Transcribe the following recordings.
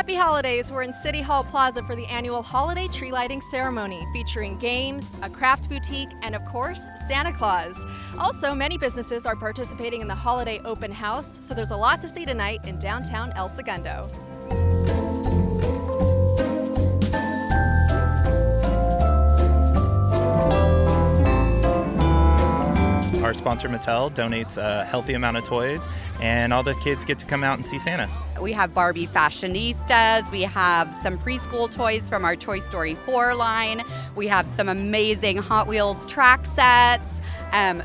Happy holidays! We're in City Hall Plaza for the annual holiday tree lighting ceremony featuring games, a craft boutique, and of course, Santa Claus. Also, many businesses are participating in the holiday open house, so there's a lot to see tonight in downtown El Segundo. Our sponsor Mattel donates a healthy amount of toys, and all the kids get to come out and see Santa. We have Barbie fashionistas, we have some preschool toys from our Toy Story 4 line, we have some amazing Hot Wheels track sets,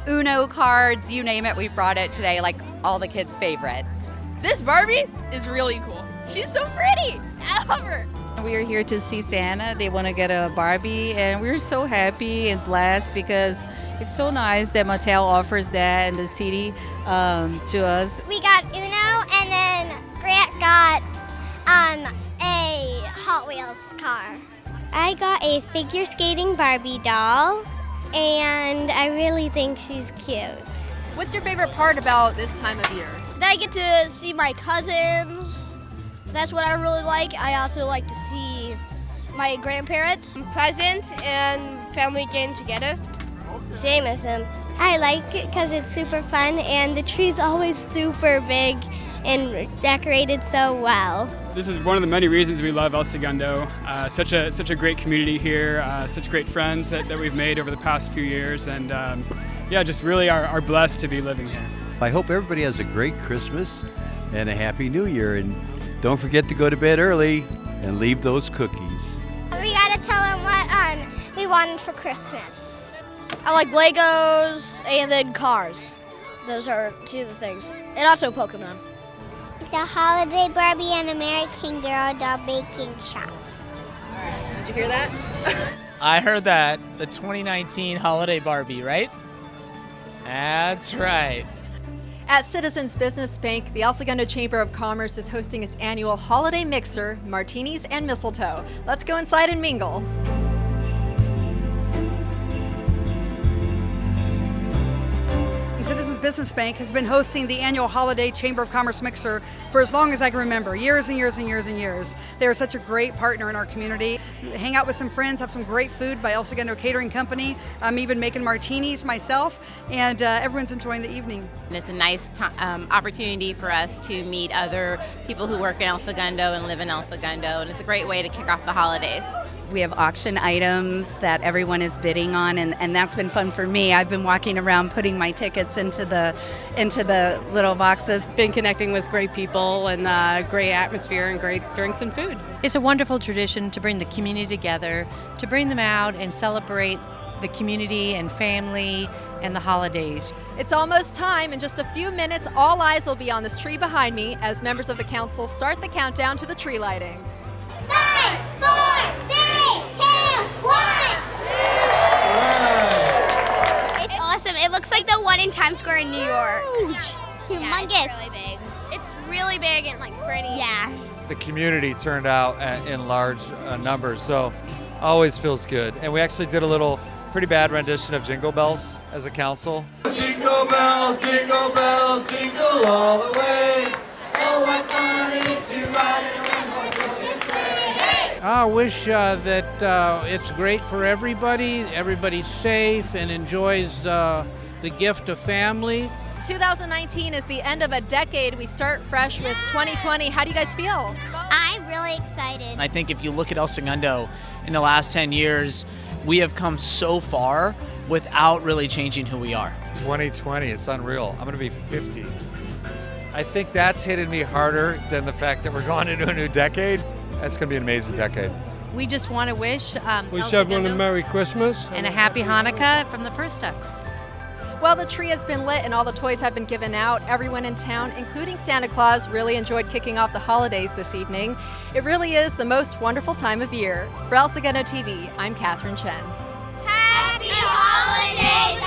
Uno cards, you name it, we brought it today, like all the kids' favorites. This Barbie is really cool. She's so pretty. I love her. We are here to see Santa. They want to get a Barbie, and we're so happy and blessed because it's so nice that Mattel offers that in the city to us. We got Uno, and then Grant got a Hot Wheels car. I got a figure skating Barbie doll, and I really think she's cute. What's your favorite part about this time of year? Then I get to see my cousins. That's what I really like. I also like to see my grandparents, presents, and family getting together. Same as him. I like it because it's super fun, and the tree's always super big and decorated so well. This is one of the many reasons we love El Segundo. Such a great community here, such great friends that we've made over the past few years, and yeah, just really are blessed to be living here. I hope everybody has a great Christmas and a Happy New Year, and don't forget to go to bed early and leave those cookies. We gotta tell them what we wanted for Christmas. I like Legos and then cars. Those are two of the things. And also Pokemon. The Holiday Barbie and American Girl doll baking shop. Did you hear that? I heard that. The 2019 Holiday Barbie, right? That's right. At Citizens Business Bank, the El Segundo Chamber of Commerce is hosting its annual holiday mixer, martinis and mistletoe. Let's go inside and mingle. Citizens Business Bank has been hosting the annual Holiday Chamber of Commerce Mixer for as long as I can remember, years and years and years and years. They are such a great partner in our community. Hang out with some friends, have some great food by El Segundo Catering Company. I'm even making martinis myself, and everyone's enjoying the evening. And it's a nice opportunity for us to meet other people who work in El Segundo and live in El Segundo, and it's a great way to kick off the holidays. We have auction items that everyone is bidding on, and that's been fun for me. I've been walking around putting my tickets into the little boxes. Been connecting with great people and great atmosphere and great drinks and food. It's a wonderful tradition to bring the community together, to bring them out and celebrate the community and family and the holidays. It's almost time. In just a few minutes, all eyes will be on this tree behind me as members of the council start the countdown to the tree lighting. 5, 4, 3, 2, 1. It's awesome. It looks like the one in Times Square in New York. Huge. Humongous. Yeah, it's really big. It's really big and like pretty. Yeah. The community turned out in large numbers, so always feels good. And we actually did a little pretty bad rendition of Jingle Bells as a council. Jingle bells, jingle all the way. Oh, what fun it is to ride in a one-horse open sleigh. Hey! I wish that it's great for everybody. Everybody's safe and enjoys the gift of family. 2019 is the end of a decade. We start fresh with 2020. How do you guys feel? I'm really excited. I think if you look at El Segundo in the last 10 years, we have come so far without really changing who we are. 2020, it's unreal. I'm going to be 50. I think that's hitting me harder than the fact that we're going into a new decade. That's going to be an amazing decade. We just want to wish everyone a Merry Christmas and a Happy Hanukkah from the Perstucks. Well, the tree has been lit and all the toys have been given out. Everyone in town, including Santa Claus, really enjoyed kicking off the holidays this evening. It really is the most wonderful time of year. For El Segundo TV, I'm Catherine Chen. Happy holidays,